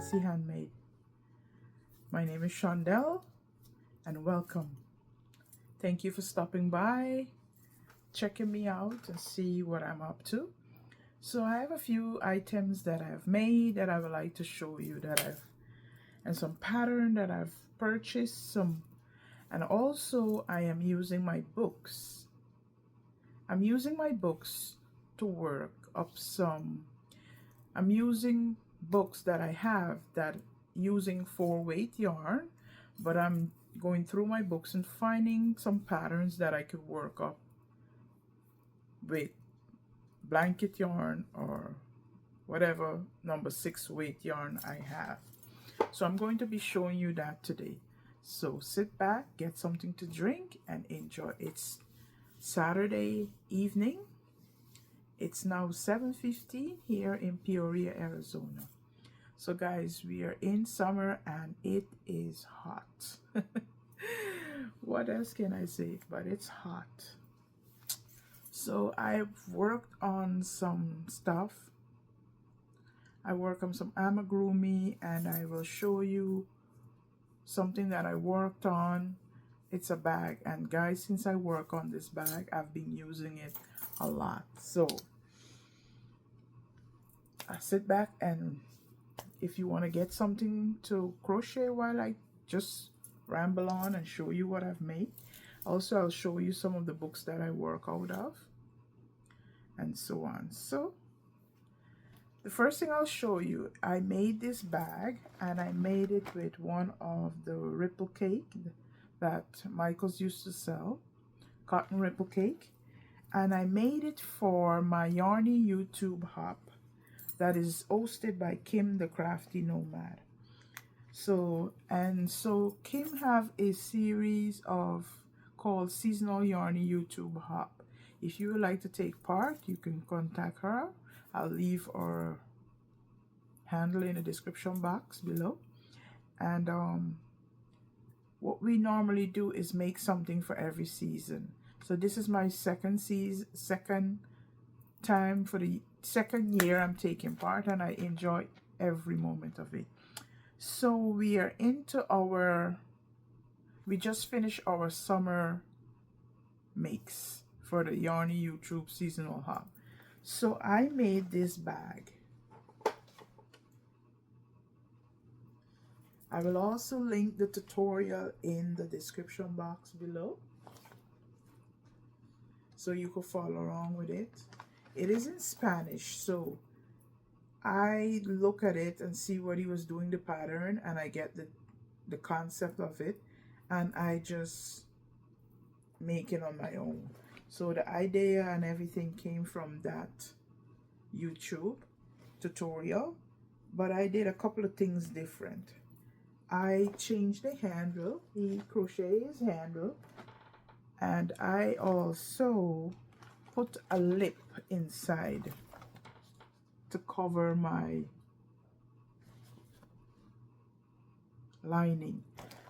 Clasihandmade. My name is Shondell and welcome. Thank you for stopping by, checking me out and see what I'm up to. So I have a few items that I've made that I would like to show you and some pattern that I've purchased and also I am using my books. I'm using my books to work up I'm using books that I have that using 4-weight yarn, but I'm going through my books and finding some patterns that I could work up with blanket yarn or whatever number 6-weight yarn I have. So I'm going to be showing you that today. So sit back, get something to drink and enjoy. It's Saturday evening. It's now 7:15 here in Peoria, Arizona. So guys, we are in summer and it is hot. What else can I say? But it's hot. So I've worked on some stuff. I work on some amigurumi and I will show you something that I worked on. It's a bag, and guys, since I work on this bag, I've been using it a lot. So I sit back, and if you want to get something to crochet while I just ramble on and show you what I've made. Also, I'll show you some of the books that I work out of and so on. So the first thing I'll show you, I made this bag and I made it with one of the ripple cake that Michael's used to sell, cotton ripple cake, and I made it for my Yarny YouTube hop that is hosted by Kim the Crafty Nomad. So Kim have a series called Seasonal Yarny YouTube hop. If you would like to take part, you can contact her. I'll leave her handle in the description box below. And what we normally do is make something for every season. So this is my second time for the second year I'm taking part, and I enjoy every moment of it. So we are into we just finished our summer makes for the Yarny YouTube seasonal hop. So I made this bag. I will also link the tutorial in the description box below, so you can follow along with it. It is in Spanish, so I look at it and see what he was doing the pattern, and I get the concept of it, and I just make it on my own. So the idea and everything came from that YouTube tutorial, but I did a couple of things different. I changed the handle. He crocheted his handle, and I also put a lip inside to cover my lining.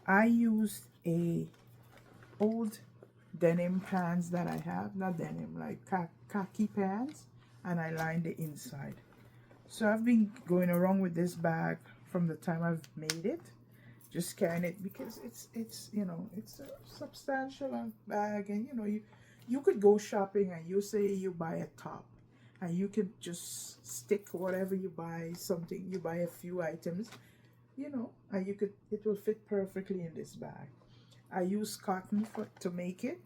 I used a old denim pants that I have, not denim, like khaki pants, and I lined the inside. So I've been going around with this bag from the time I've made it, just carrying it because it's you know, it's a substantial bag, and you know, you could go shopping and you say you buy a top and you could just stick whatever you buy, something you buy a few items, you know, and it will fit perfectly in this bag. I use cotton to make it.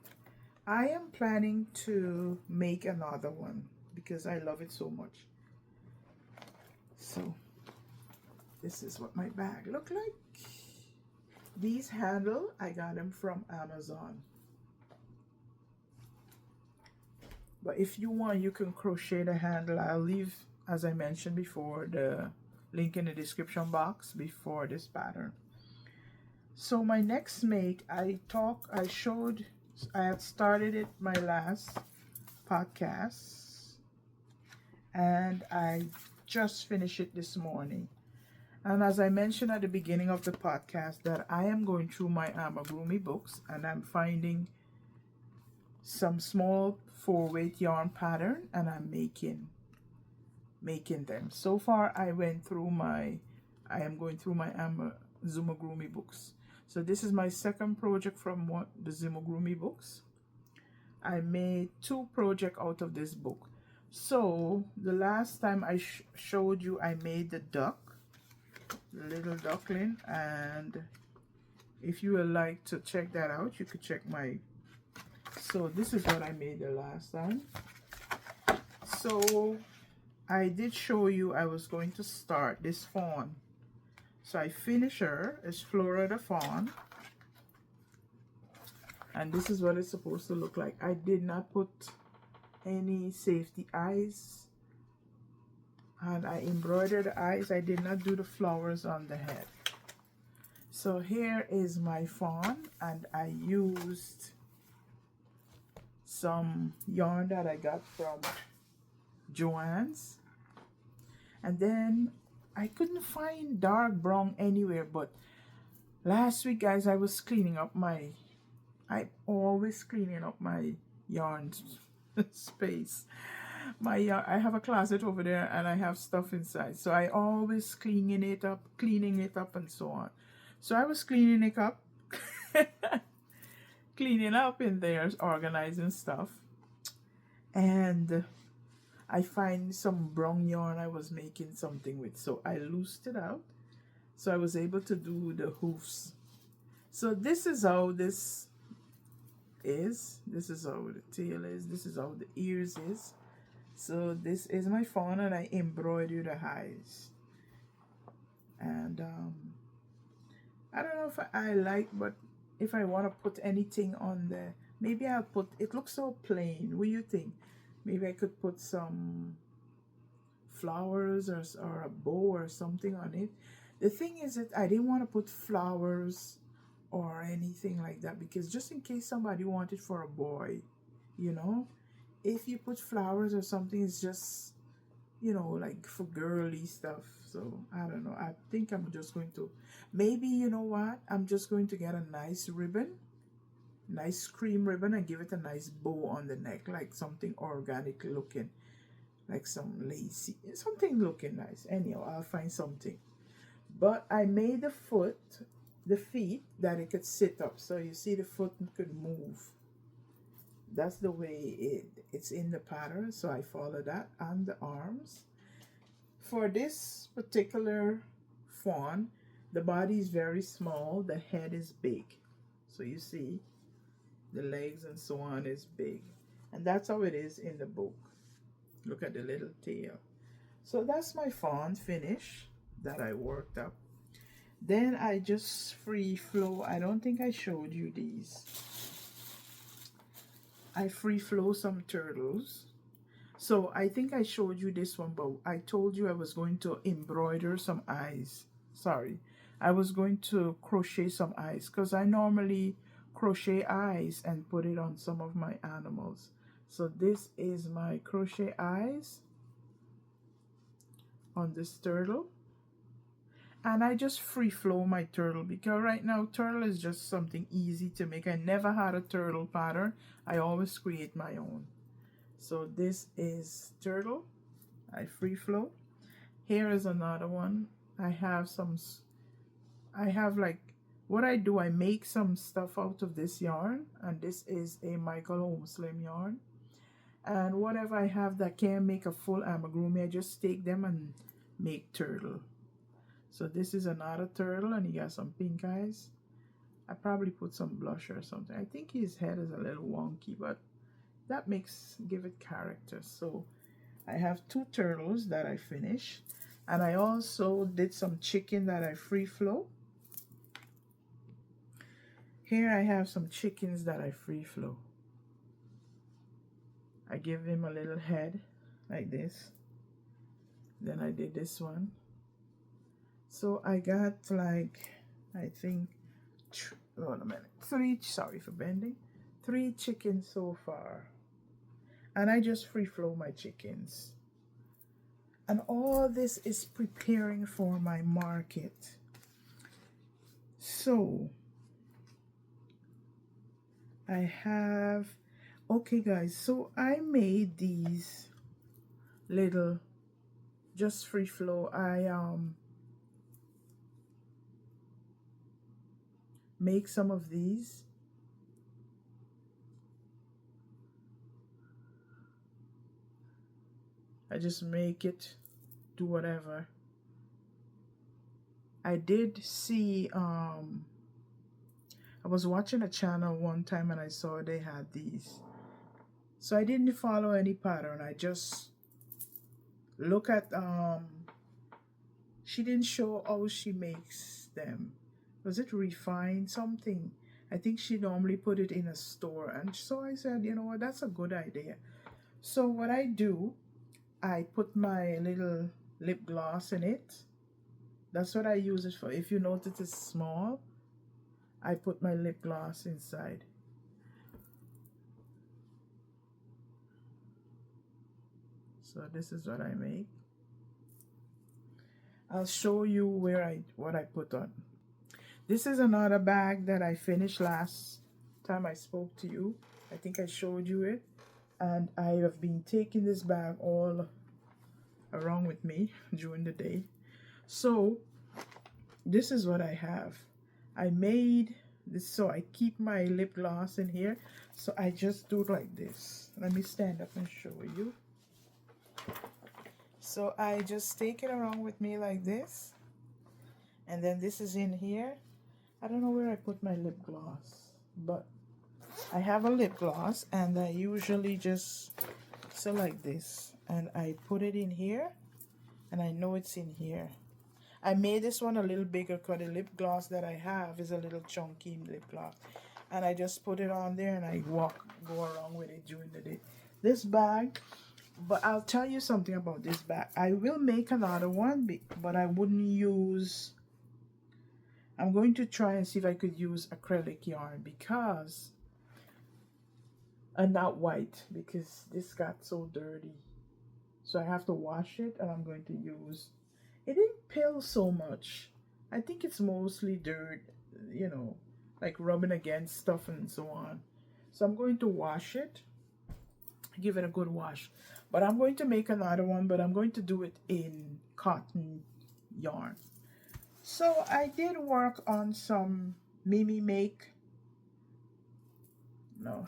I am planning to make another one because I love it so much. So this is what my bag look like. These handle, I got them from Amazon. But if you want, you can crochet the handle. I'll leave, as I mentioned before, the link in the description box before this pattern. So my next make, I had started it my last podcast, and I just finished it this morning. And as I mentioned at the beginning of the podcast, that I am going through my amigurumi books and I'm finding some small 4-weight yarn pattern, and I'm making them. So far I went through my I am going through my Zumagurumi books. So this is my second project from the Zumagurumi books. I made 2 projects out of this book. So the last time I showed you, I made the duck, the little duckling, and if you would like to check that out, you could check my. So this is what I made the last time. So I did show you I was going to start this fawn. So I finished her. It's Flora the Fawn. And this is what it's supposed to look like. I did not put any safety eyes. And I embroidered the eyes. I did not do the flowers on the head. So here is my fawn. And I used some yarn that I got from Joann's. And then I couldn't find dark brown anywhere. But last week, guys, I was cleaning up my... I'm always cleaning up my yarn space. My yarn, I have a closet over there and I have stuff inside. So I always cleaning it up and so on. So I was cleaning it up. Cleaning up in there, organizing stuff. And I find some brown yarn I was making something with. So I loosed it out. So I was able to do the hoofs. So this is how this is. This is how the tail is. This is how the ears is. So this is my fawn and I embroidered the eyes. And I don't know if I like, but if I want to put anything on there, maybe I'll put, it looks so plain. What do you think? Maybe I could put some flowers or a bow or something on it. The thing is that I didn't want to put flowers or anything like that, because just in case somebody wanted for a boy, you know, if you put flowers or something, it's just, you know, like for girly stuff. So I don't know. I think I'm just going to, maybe, you know what, I'm just going to get a nice ribbon, nice cream ribbon, and give it a nice bow on the neck, like something organic looking, like some lacy, something looking nice. Anyhow, I'll find something. But I made the feet that it could sit up, so you see the foot could move. That's the way it's in the pattern, so I follow that. And the arms. For this particular fawn, the body is very small, the head is big. So you see the legs and so on is big. And that's how it is in the book. Look at the little tail. So that's my fawn finish that I worked up. Then I just free flow. I don't think I showed you these. I free flow some turtles. So I think I showed you this one, but I told you I was going to embroider some eyes. Sorry. I was going to crochet some eyes because I normally crochet eyes and put it on some of my animals. So this is my crochet eyes on this turtle. And I just free flow my turtle because right now turtle is just something easy to make. I never had a turtle pattern. I always create my own. So this is turtle. I free flow. Here is another one. I have like, what I do, I make some stuff out of this yarn. And this is a Michael Homeslim yarn. And whatever I have that can't make a full amigurumi, I just take them and make turtle. So this is another turtle and he got some pink eyes. I probably put some blush or something. I think his head is a little wonky, but that give it character. So I have 2 turtles that I finished. And I also did some chicken that I free flow. Here I have some chickens that I free flow. I give him a little head like this. Then I did this one. So I got like, I think, hold a minute, 3, sorry for bending, 3 chickens so far. And I just free flow my chickens. And all this is preparing for my market. So I have, okay guys, so I made these little, just free flow. make some of these. I just make it, do whatever. I did see, I was watching a channel one time and I saw they had these. So I didn't follow any pattern. I just look at, she didn't show how she makes them. Was it refined something? I think she normally put it in a store. And so I said, you know what, that's a good idea. So what I do, I put my little lip gloss in it. That's what I use it for. If you notice it's small, I put my lip gloss inside. So this is what I make. I'll show you what I put on. This is another bag that I finished last time I spoke to you. I think I showed you it. And I have been taking this bag all around with me during the day. So this is what I have. I made this so I keep my lip gloss in here. So I just do it like this. Let me stand up and show you. So I just take it around with me like this. And then this is in here. I don't know where I put my lip gloss, but I have a lip gloss and I usually just so like this. And I put it in here and I know it's in here. I made this one a little bigger because the lip gloss that I have is a little chunky lip gloss. And I just put it on there and I go around with it during the day. This bag, but I'll tell you something about this bag. I will make another one, but I wouldn't use... I'm going to try and see if I could use acrylic yarn because... and not white because this got so dirty. So I have to wash it and I'm going to use... It didn't peel so much. I think it's mostly dirt, you know, like rubbing against stuff and so on. So I'm going to wash it, give it a good wash. But I'm going to make another one, but I'm going to do it in cotton yarn. So I did work on some Mimi Make. No,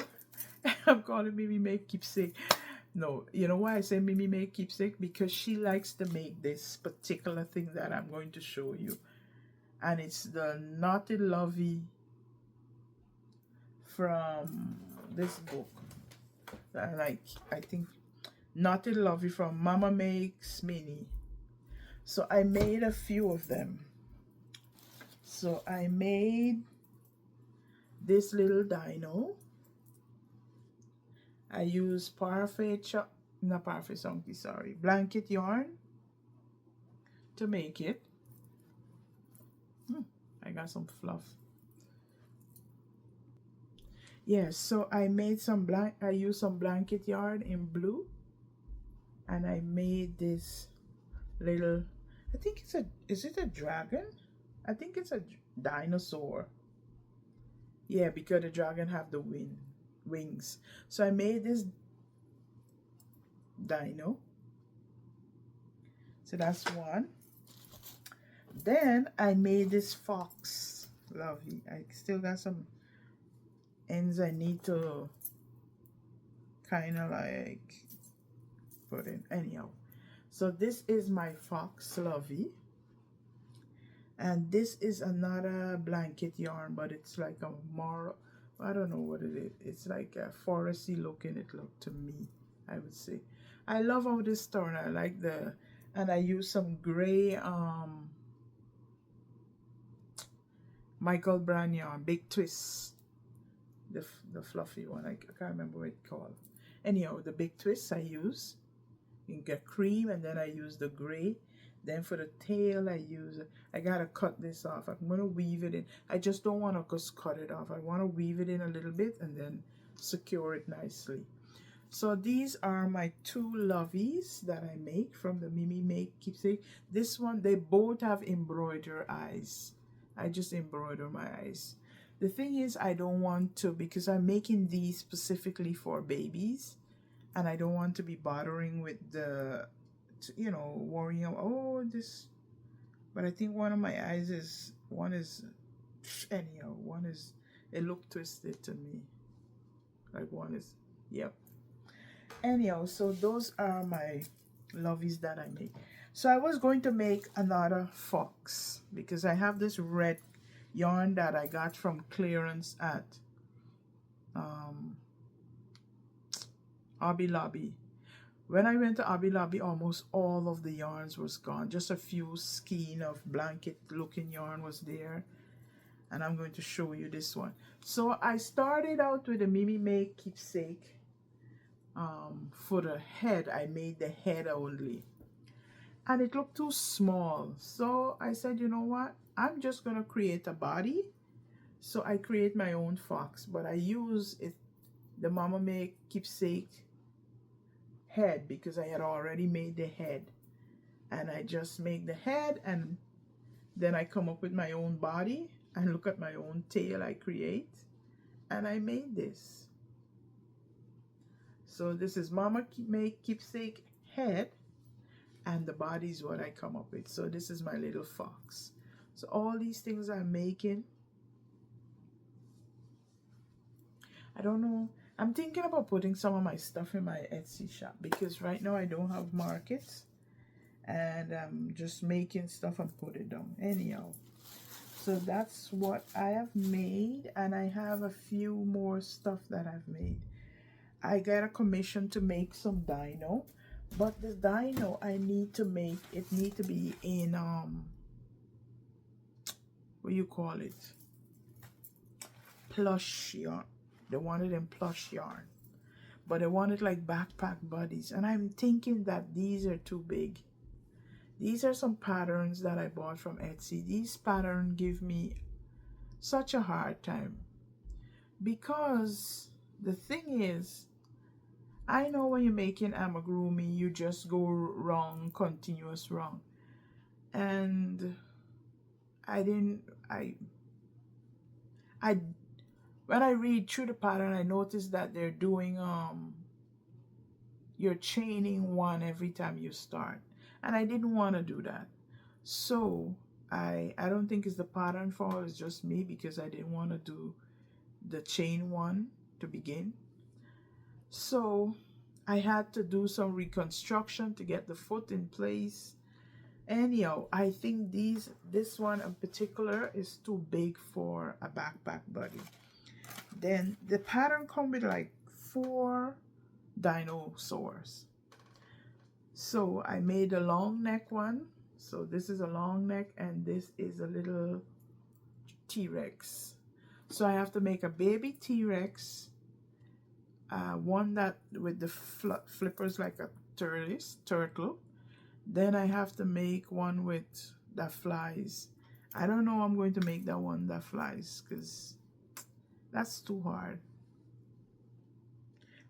I'm calling Mimi Make Keepsake. No, you know why I say Mimi Make Keepsake? Because she likes to make this particular thing that I'm going to show you. And it's the Naughty Lovey from this book. I think Naughty Lovey from Mama Makes Mini. So I made a few of them. So I made this little dino. I use blanket yarn to make it. I got some fluff. Yes, so I made I used some blanket yarn in blue. And I made this little, I think is it a dragon? I think it's a dinosaur. Yeah, because the dragon have the wings. So I made this dino. So that's one. Then I made this fox. Lovely. I still got some ends I need to kind of like put in. Anyhow. So this is my fox Lovey. And this is another blanket yarn, but it's like a more, I don't know what it is. It's like a foresty looking it looked to me, I would say. I love how this turned. I like and I use some gray Michael brand yarn, Big Twist. The fluffy one, I can't remember what it's called. Anyhow, the Big Twist I use. You can get cream and then I use the gray. Then for the tail I gotta cut this off. I'm gonna weave it in. I just don't want to just cut it off. I want to weave it in a little bit and then secure it nicely. So these are my two lovies that I make from the Mimi Make Keepsake. This one, they both have embroidered eyes. I just embroider my eyes. The thing is, I don't want to, because I'm making these specifically for babies, and I don't want to be bothering with the, you know, worrying about, oh, this. But I think one of my eyes one is anyhow, one is, it looked twisted to me. Like one is, yep. Anyhow, so those are my lovies that I made. So I was going to make another fox because I have this red yarn that I got from clearance at Hobby Lobby. When I went to Hobby Lobby, almost all of the yarns was gone. Just a few skein of blanket looking yarn was there. And I'm going to show you this one. So I started out with a Mimi Make keepsake. For the head, I made the head only. And it looked too small. So I said, you know what? I'm just going to create a body. So I create my own fox. But I use it, the Mama Make keepsake head, because I had already made the head. And I just make the head, and then I come up with my own body. And look at my own tail I create. And I made this. So this is Mama Make keepsake head, and the body is what I come up with. So this is my little fox. So all these things I'm making, I don't know. I'm thinking about putting some of my stuff in my Etsy shop, because right now I don't have markets, and I'm just making stuff and put it down. Anyhow, so that's what I have made, and I have a few more stuff that I've made. I got a commission to make some dino, but the dino I need to make, it need to be in what you call it, plush yarn. They wanted in plush yarn, but they wanted like backpack buddies, and I'm thinking that these are too big. These are some patterns that I bought from Etsy. These patterns give me such a hard time, because the thing is, I know when you're making amigurumi, you just go wrong, continuous wrong. And when I read through the pattern, I noticed that they're doing, you're chaining one every time you start. And I didn't want to do that. So I don't think it's the pattern fault, it's just me, because I didn't want to do the chain one to begin. So I had to do some reconstruction to get the foot in place. Anyhow, I think this one in particular is too big for a backpack buddy. Then the pattern comes with like 4 dinosaurs. So I made a long neck one. So this is a long neck, and this is a little T-Rex. So I have to make a baby T-Rex, one that with the flippers like a turtle. Then I have to make one with that flies. I don't know I'm going to make that one that flies, because that's too hard.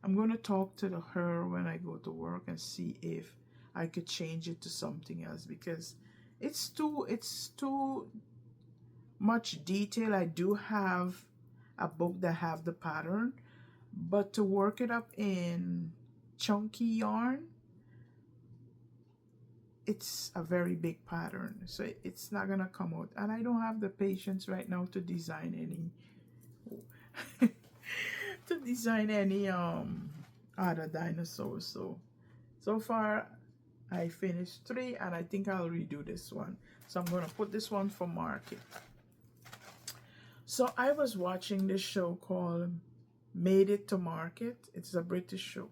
I'm going to talk to her when I go to work and see if I could change it to something else, because it's too much detail. I do have a book that have the pattern, but to work it up in chunky yarn, it's a very big pattern, so it's not gonna come out, and I don't have the patience right now to design any other dinosaurs. So far I finished 3, and I think I'll redo this one. So I'm gonna put this one for market. So I was watching this show called Made It to Market. It's a British show,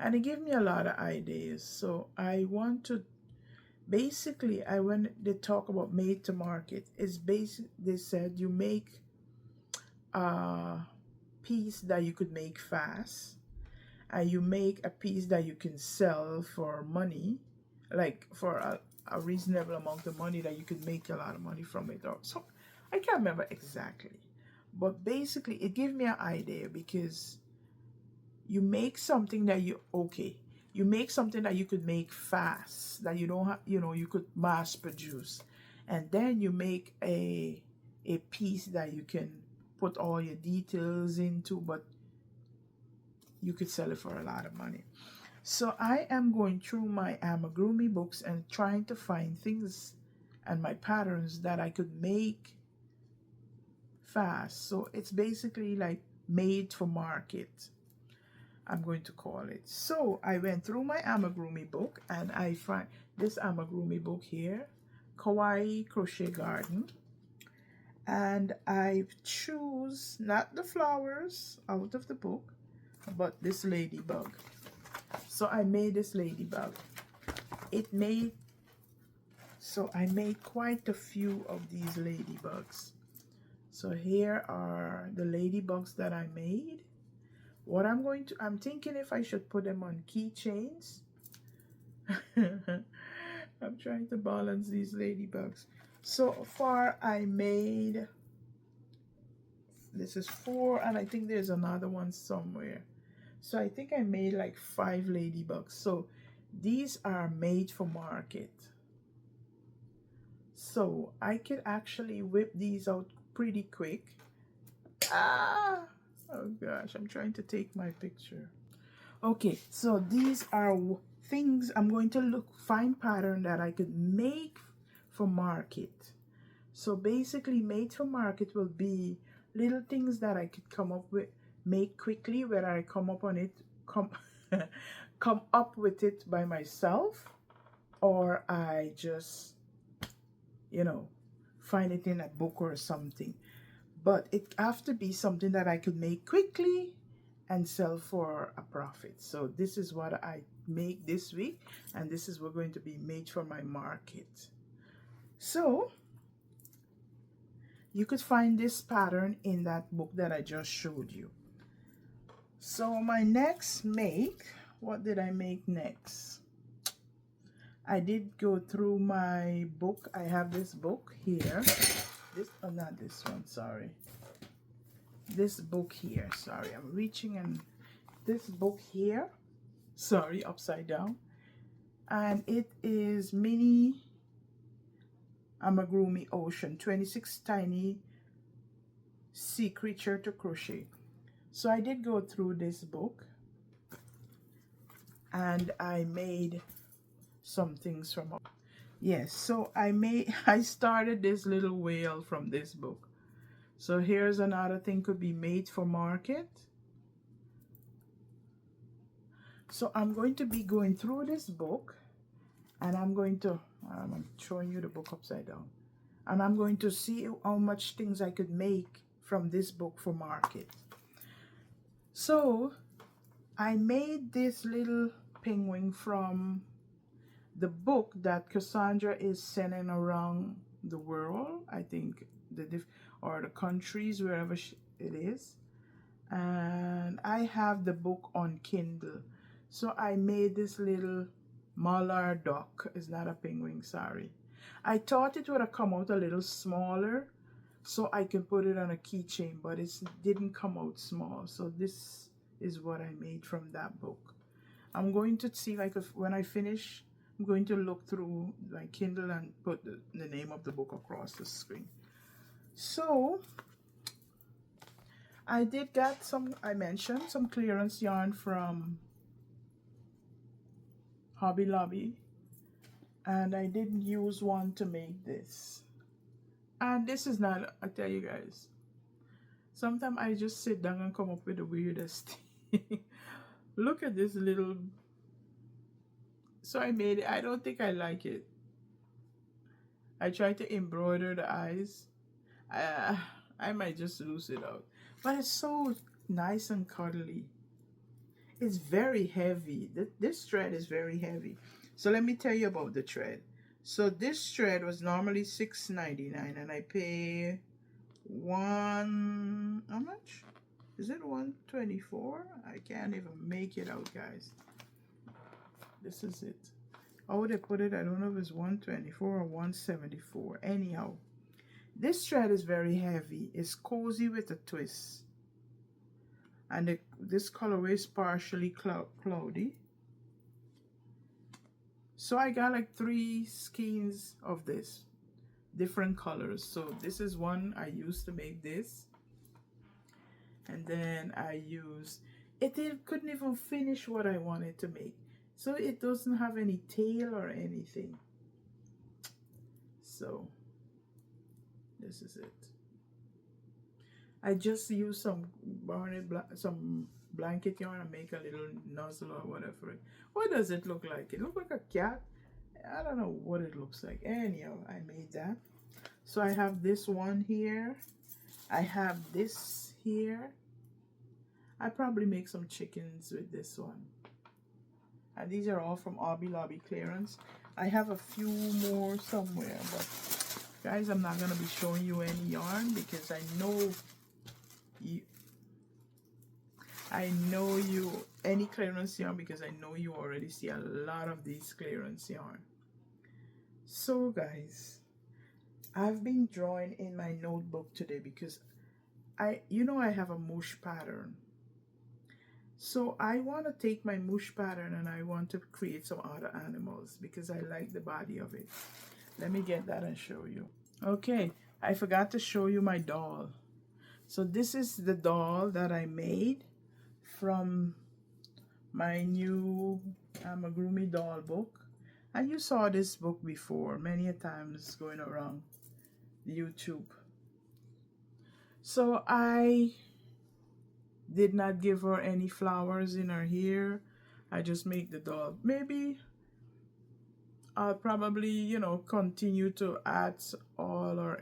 and it gave me a lot of ideas. So I want to basically, when they talk about made to market, it's basic. They said you make a piece that you could make fast, and you make a piece that you can sell for money, like for a reasonable amount of money, that you could make a lot of money from it. Or so I can't remember exactly, but basically it gave me an idea, because you make something that you make something that you could make fast, that you don't have, you could mass produce, and then you make a piece that you can put all your details into, but you could sell it for a lot of money. So I am going through my amigurumi books and trying to find things and my patterns that I could make fast. So it's basically like made for market, I'm going to call it. So I went through my amigurumi book and I find this amigurumi book here, Kawaii Crochet Garden, and I choose not the flowers out of the book, but this ladybug. So I made this ladybug. So I made quite a few of these ladybugs. So here are the ladybugs that I made. What I'm thinking if I should put them on keychains. I'm trying to balance these ladybugs. So far I made, this is 4, and I think there's another one somewhere. So I think I made like 5 ladybugs. So these are made for market. So I could actually whip these out pretty quick. Ah! Oh gosh, I'm trying to take my picture. Okay, so these are things I'm going to find pattern that I could make for market. So basically made for market will be little things that I could come up with, make quickly, whether I come up on it, come up with it by myself, or I just, you know, find it in a book or something. But it have to be something that I could make quickly and sell for a profit. So this is what I make this week, and this is what's going to be made for my market. So you could find this pattern in that book that I just showed you. So my next make, what did I make next? I did go through my book. I have this book here. Not this one, sorry. This book here, sorry, I'm reaching, and this book here, sorry, upside down, and it is Mini Amigurumi Ocean, 26 tiny sea creature to crochet. So I did go through this book and I made some things from it. Yes, so I started this little whale from this book. So here's another thing could be made for market. So I'm going to be going through this book, and I'm showing you the book upside down, and I'm going to see how much things I could make from this book for market. So I made this little penguin from the book that Cassandra is sending around the world, I think, or the countries, wherever it is. And I have the book on Kindle. So I made this little mallard duck. It's not a penguin, sorry. I thought it would have come out a little smaller so I can put it on a keychain, but it didn't come out small. So this is what I made from that book. I'm going to see if I could, when I finish, I'm going to look through my Kindle and put the name of the book across the screen. So I did get I mentioned some clearance yarn from Hobby Lobby, and I didn't use one to make this. And this is not, I tell you guys, sometimes I just sit down and come up with the weirdest thing. Look at this little, so I made it. I don't think I like it. I tried to embroider the eyes. I might just lose it out, but it's so nice and cuddly. It's very heavy. This thread is very heavy. So let me tell you about the thread. So this thread was normally $6.99, and I pay how much? Is it $124? I can't even make it out, guys. This is it. How would I put it? I don't know if it's $124 or $174. Anyhow, this thread is very heavy. It's cozy with a twist. And this colorway is partially cloudy. So I got like 3 skeins of this, different colors. So this is one I used to make this. And then I used, couldn't even finish what I wanted to make. So it doesn't have any tail or anything. So this is it. I just use some some blanket yarn and make a little nozzle or whatever. What does it look like? It looks like a cat. I don't know what it looks like. Anyhow, I made that. So I have this one here. I have this here. I probably make some chickens with this one. And these are all from Hobby Lobby clearance. I have a few more somewhere, but guys, I'm not gonna be showing you any yarn because I know you any clearance yarn, because I know you already see a lot of these clearance yarn. So guys, I've been drawing in my notebook today because I have a mush pattern. So I want to take my mush pattern and I want to create some other animals because I like the body of it. Let me get that and show you. Okay, I forgot to show you my doll. So this is the doll that I made from my new Amagurumi doll book. And you saw this book before many a times going around YouTube. So I did not give her any flowers in her hair. I just make the doll. Maybe I'll probably, continue to add all her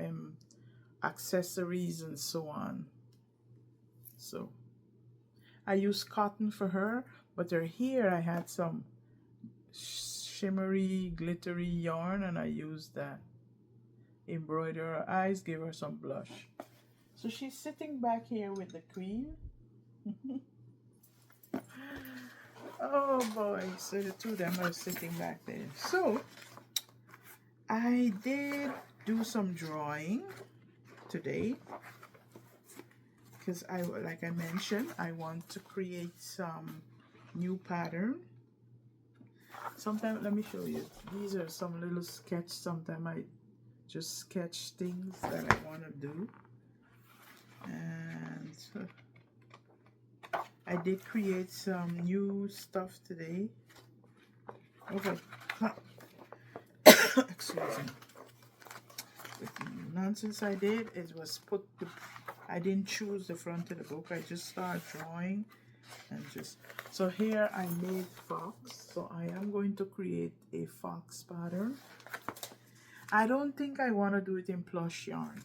accessories and so on. So I used cotton for her, but her hair I had some shimmery, glittery yarn, and I used that. Embroider her eyes, give her some blush. So she's sitting back here with the queen. Oh boy, so the two of them are sitting back there. So I did do some drawing today because like I mentioned, I want to create some new pattern. Sometimes, let me show you. These are some little sketch. Sometimes I just sketch things that I want to do. And I did create some new stuff today. Okay. Excuse me. The nonsense I did is I didn't choose the front of the book. I just started drawing and so here I made fox. So I am going to create a fox pattern. I don't think I want to do it in plush yarn.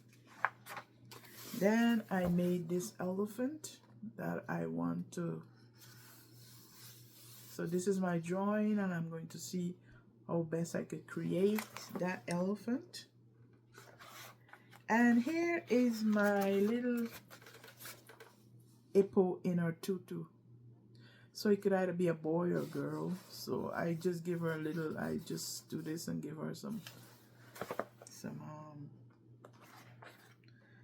Then I made this elephant that I want to. So this is my drawing, and I'm going to see how best I could create that elephant. And here is my little hippo in her tutu. So it could either be a boy or girl. So I just give her a little, I just do this and give her some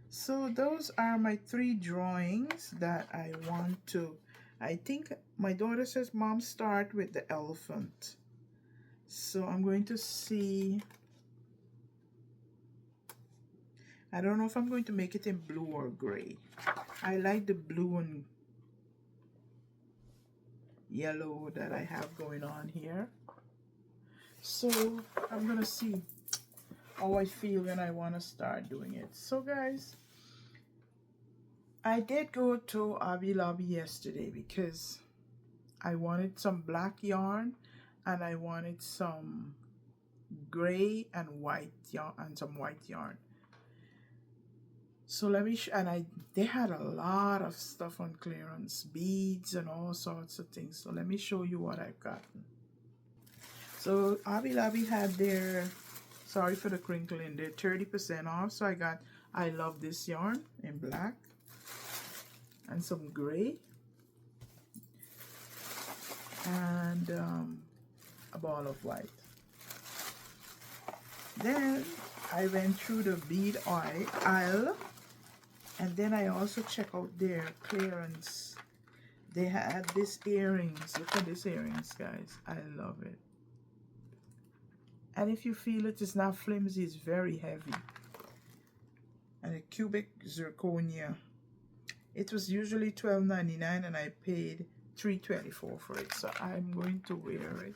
so those are my 3 drawings that I want to. I think my daughter says, Mom, start with the elephant. So I'm going to see. I don't know if I'm going to make it in blue or gray. I like the blue and yellow that I have going on here. So I'm going to see how I feel when I want to start doing it. So guys, I did go to Hobby Lobby yesterday because I wanted some black yarn and I wanted some gray and white yarn and some white yarn. So let me they had a lot of stuff on clearance, beads and all sorts of things. So let me show you what I've gotten. So Hobby Lobby had their, sorry for the crinkling, they're 30% off. So I got I Love This yarn in black and some gray and a ball of white. Then I went through the bead aisle, and then I also check out their clearance. They had these earrings. Look at these earrings, guys. I love it. And if you feel it, it's not flimsy, it's very heavy. And a cubic zirconia. It was usually $12.99 and I paid $3.24 for it. So I'm going to wear it.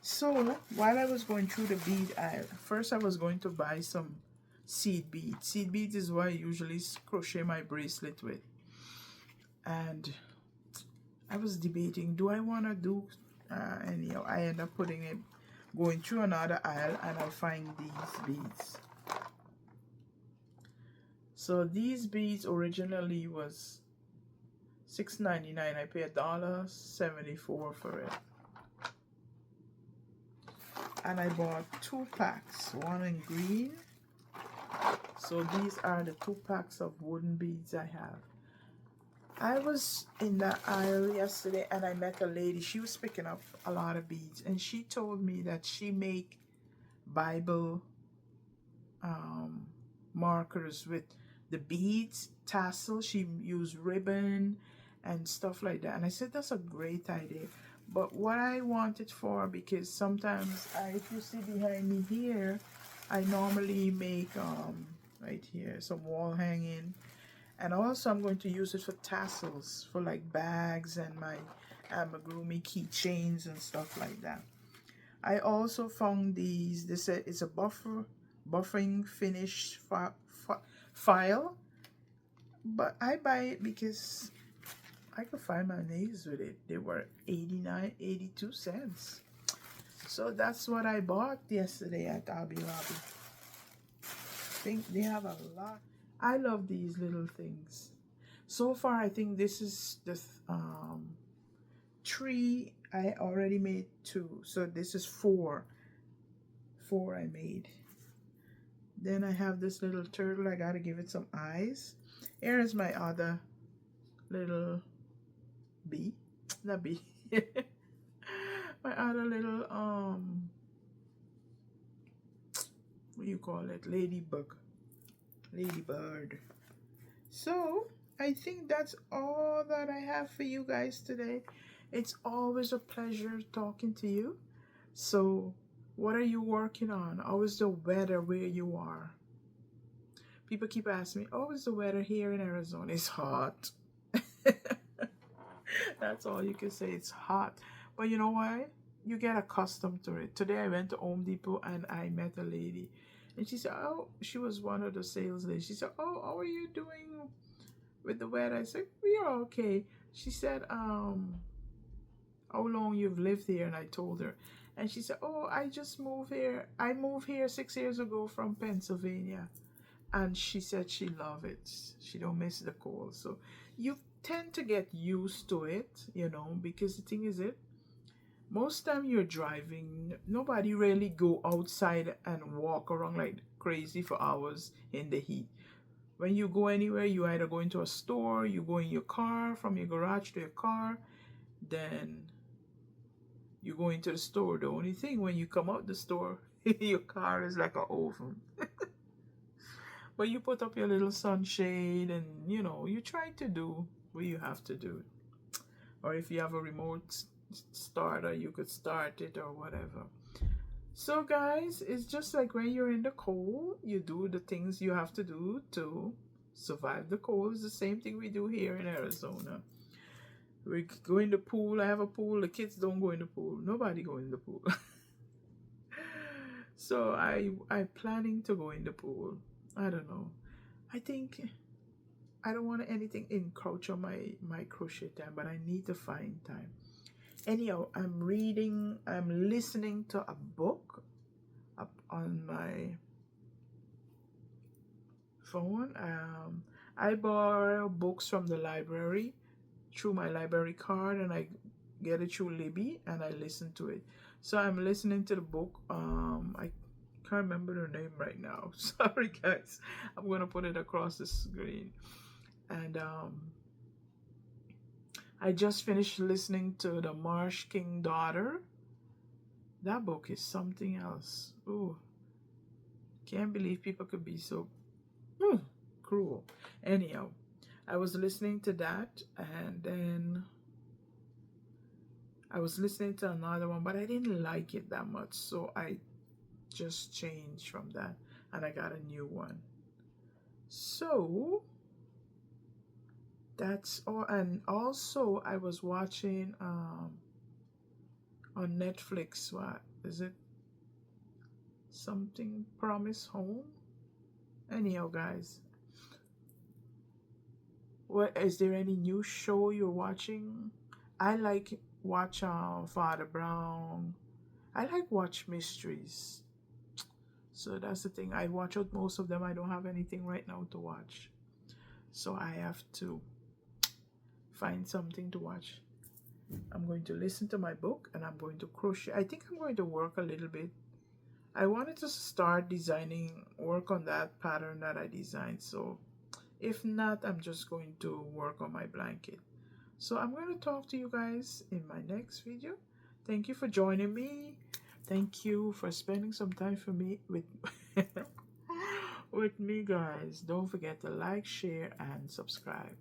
So while I was going through the bead aisle, first I was going to buy some seed beads. Seed beads is what I usually crochet my bracelet with. And I was debating, do I want to do, and you know, I end up putting it, going through another aisle, and I find these beads. So these beads originally was $6.99. I paid $1.74 for it. And I bought 2 packs, one in green. So these are the 2 packs of wooden beads I have. I was in the aisle yesterday and I met a lady. She was picking up a lot of beads, and she told me that she make Bible markers with the beads, tassels. She used ribbon and stuff like that. And I said, that's a great idea. But what I want it for, because sometimes if you see behind me here, I normally make right here some wall hanging, and also I'm going to use it for tassels for like bags and my amigurumi keychains and stuff like that. I also found these. This is a buffering finish file, but I buy it because I could find my nails with it. They were 82 cents. So that's what I bought yesterday at Hobby Lobby. I think they have a lot. I love these little things. So far, I think this is the 3. I already made 2. So this is 4. 4 I made. Then I have this little turtle. I gotta give it some eyes. Here is my other little bee. Not bee. My other little what do you call it? Ladybug. Ladybird. So I think that's all that I have for you guys today. It's always a pleasure talking to you. So what are you working on? How is the weather where you are? People keep asking me, how is the weather here in Arizona? It's hot. That's all you can say. It's hot. But you know why? You get accustomed to it. Today I went to Home Depot and I met a lady. And she said, oh, she was one of the sales ladies. She said, oh, how are you doing with the weather? I said, we are okay. She said, how long you've lived here? And I told her. And she said, oh, I just moved here. I moved here 6 years ago from Pennsylvania. And she said she loved it. She don't miss the cold. So you tend to get used to it, you know, because the thing is most time you're driving, nobody really go outside and walk around like crazy for hours in the heat. When you go anywhere, you either go into a store, you go in your car, from your garage to your car, then you go into the store. The only thing, when you come out the store, your car is like an oven. But you put up your little sunshade and, you know, you try to do what you have to do. Or if you have a remote starter, you could start it or whatever. So guys, it's just like when you're in the cold, you do the things you have to do to survive the cold. It's the same thing we do here in Arizona. We go in the pool. I have a pool. The kids don't go in the pool. Nobody go in the pool. So I'm planning to go in the pool. I don't know. I think I don't want anything encroach on my crochet time, but I need to find time. Anyhow, I'm listening to a book up on my phone. I borrow books from the library through my library card, and I get it through Libby, and I listen to it. So I'm listening to the book. I can't remember the name right now. Sorry guys. I'm gonna put it across the screen. And I just finished listening to The Marsh King Daughter. That book is something else. Ooh, can't believe people could be so cruel. Anyhow, I was listening to that, and then I was listening to another one, but I didn't like it that much, so I just changed from that, and I got a new one. So that's all. And also I was watching on Netflix, what is it, something Promise Home. Anyhow, guys, what is there any new show you're watching? I like watch Father Brown. I like watch mysteries. So that's the thing. I watch out most of them. I don't have anything right now to watch. So I have to find something to watch. I'm going to listen to my book and I'm going to crochet. I think I'm going to work a little bit. I wanted to start designing, work on that pattern that I designed. So if not, I'm just going to work on my blanket. So I'm going to talk to you guys in my next video. Thank you for joining me. Thank you for spending some time for me with with me, guys. Don't forget to like, share, and subscribe.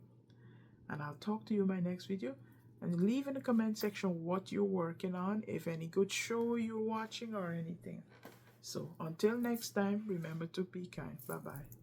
And I'll talk to you in my next video. And leave in the comment section what you're working on, if any good show you're watching or anything. So until next time, remember to be kind. Bye bye.